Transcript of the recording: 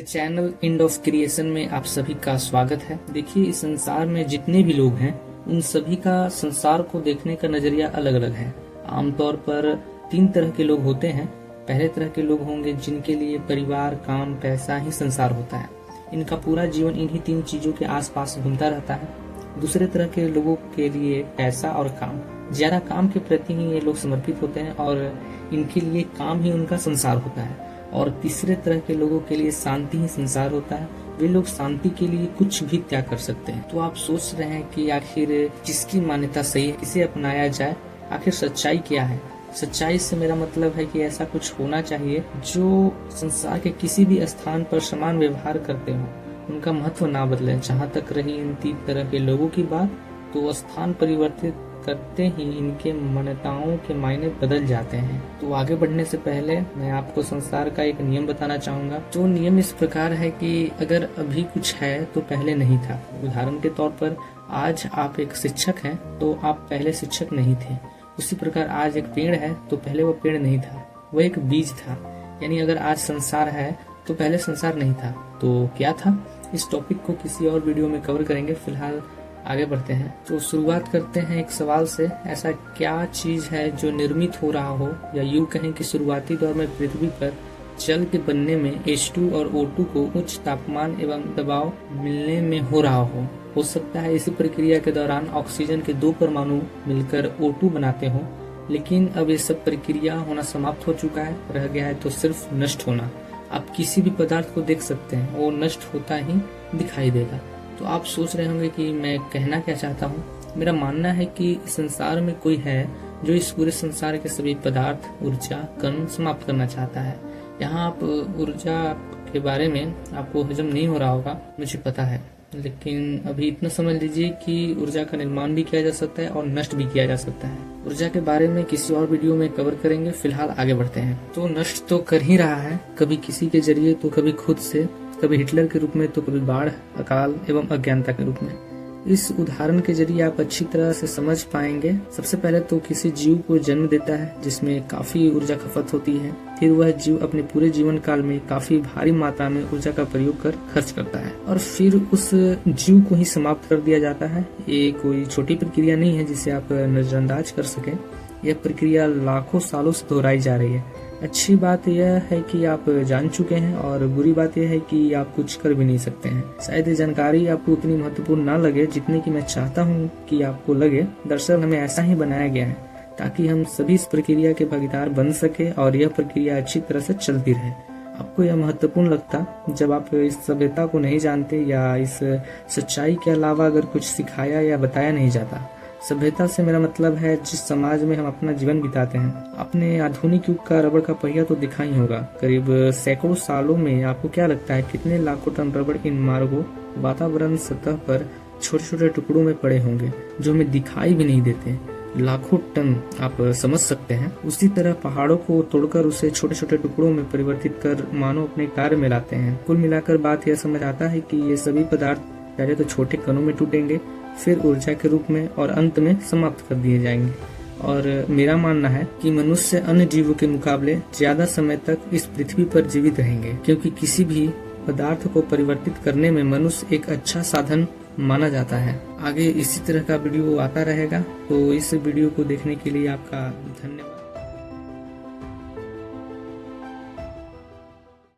Channel end of creation में आप सभी का स्वागत है। देखिए, इस संसार में जितने भी लोग हैं उन सभी का संसार को देखने का नजरिया अलग अलग है। आमतौर पर 3 तरह के लोग होते हैं। पहले तरह के लोग होंगे जिनके लिए परिवार, काम, पैसा ही संसार होता है। इनका पूरा जीवन इन्हीं 3 चीजों के आसपास घूमता रहता है। दूसरे तरह के लोगों के लिए पैसा और काम, ज्यादा काम के प्रति ही ये लोग समर्पित होते हैं और इनके लिए काम ही उनका संसार होता है। और तीसरे तरह के लोगों के लिए शांति ही संसार होता है। वे लोग शांति के लिए कुछ भी त्याग कर सकते हैं। तो आप सोच रहे हैं कि आखिर किसकी मान्यता सही है, किसे अपनाया जाए, आखिर सच्चाई क्या है? सच्चाई से मेरा मतलब है कि ऐसा कुछ होना चाहिए जो संसार के किसी भी स्थान पर समान व्यवहार करते हो, उनका महत्व ना बदले। जहाँ तक रही इन 3 तरह के लोगों की बात, तो स्थान परिवर्तित करते ही इनके मान्यताओं के मायने बदल जाते हैं। तो आगे बढ़ने से पहले मैं आपको संसार का एक नियम बताना चाहूंगा। तो नियम इस प्रकार है कि अगर अभी कुछ है तो पहले नहीं था। उदाहरण के तौर पर आज आप एक शिक्षक हैं तो आप पहले शिक्षक नहीं थे। उसी प्रकार आज एक पेड़ है तो पहले वो पेड़ नहीं था, वो एक बीज था। यानी अगर आज संसार है तो पहले संसार नहीं था। तो क्या था? इस टॉपिक को किसी और वीडियो में कवर करेंगे। फिलहाल आगे बढ़ते हैं। तो शुरुआत करते हैं एक सवाल से। ऐसा क्या चीज है जो निर्मित हो रहा हो, या यूं कहें कि शुरुआती दौर में पृथ्वी पर जल के बनने में H2 और O2 को उच्च तापमान एवं दबाव मिलने में हो रहा हो सकता है इसी प्रक्रिया के दौरान ऑक्सीजन के 2 परमाणु मिलकर O2 बनाते हो, लेकिन अब ये सब प्रक्रिया होना समाप्त हो चुका है। रह गया है तो सिर्फ नष्ट होना। आप किसी भी पदार्थ को देख सकते हैं, वो नष्ट होता ही दिखाई देगा। तो आप सोच रहे होंगे कि मैं कहना क्या चाहता हूँ। मेरा मानना है कि संसार में कोई है जो इस पूरे संसार के सभी पदार्थ, ऊर्जा, कण समाप्त करना चाहता है। यहाँ आप ऊर्जा के बारे में आपको हजम नहीं हो रहा होगा, मुझे पता है, लेकिन अभी इतना समझ लीजिए कि ऊर्जा का निर्माण भी किया जा सकता है और नष्ट भी किया जा सकता है। ऊर्जा के बारे में किसी और वीडियो में कवर करेंगे। फिलहाल आगे बढ़ते हैं। तो नष्ट तो कर ही रहा है, कभी किसी के जरिए तो कभी खुद से, कभी हिटलर के रूप में तो कभी बाढ़, अकाल एवं अज्ञानता के रूप में। इस उदाहरण के जरिए आप अच्छी तरह से समझ पाएंगे। सबसे पहले तो किसी जीव को जन्म देता है जिसमें काफी ऊर्जा खपत होती है। फिर वह जीव अपने पूरे जीवन काल में काफी भारी मात्रा में ऊर्जा का प्रयोग कर खर्च करता है और फिर उस जीव को ही समाप्त कर दिया जाता है। ये कोई छोटी प्रक्रिया नहीं है जिसे आप नजरअंदाज कर सके। यह प्रक्रिया लाखों सालों से दोहराई जा रही है। अच्छी बात यह है कि आप जान चुके हैं और बुरी बात यह है कि आप कुछ कर भी नहीं सकते हैं। शायद ये जानकारी आपको उतनी महत्वपूर्ण ना लगे जितनी कि मैं चाहता हूँ कि आपको लगे। दरअसल हमें ऐसा ही बनाया गया है ताकि हम सभी इस प्रक्रिया के भागीदार बन सके और यह प्रक्रिया अच्छी तरह से चलती रहे। आपको यह महत्वपूर्ण लगता जब आप इस सभ्यता को नहीं जानते या इस सच्चाई के अलावा अगर कुछ सिखाया या बताया नहीं जाता। सभ्यता से मेरा मतलब है जिस समाज में हम अपना जीवन बिताते हैं। अपने आधुनिक युग का रबड़ का पहिया तो दिखा ही होगा। करीब सैकड़ों सालों में आपको क्या लगता है कितने लाखों टन रबड़ इन मार्गों वातावरण सतह पर छोटे छोटे टुकड़ों में पड़े होंगे जो हमें दिखाई भी नहीं देते। लाखों टन, आप समझ सकते हैं। उसी तरह पहाड़ों को तोड़कर उसे छोटे छोटे टुकड़ों में परिवर्तित कर मानव अपने कार्य में लाते हैं। कुल मिलाकर बात यह समझ आता है कि ये सभी पदार्थ पहले तो छोटे कणों में टूटेंगे, फिर ऊर्जा के रूप में और अंत में समाप्त कर दिए जाएंगे। और मेरा मानना है कि मनुष्य अन्य जीवों के मुकाबले ज्यादा समय तक इस पृथ्वी पर जीवित रहेंगे, क्योंकि किसी भी पदार्थ को परिवर्तित करने में मनुष्य एक अच्छा साधन माना जाता है। आगे इसी तरह का वीडियो आता रहेगा। तो इस वीडियो को देखने के लिए आपका धन्यवाद।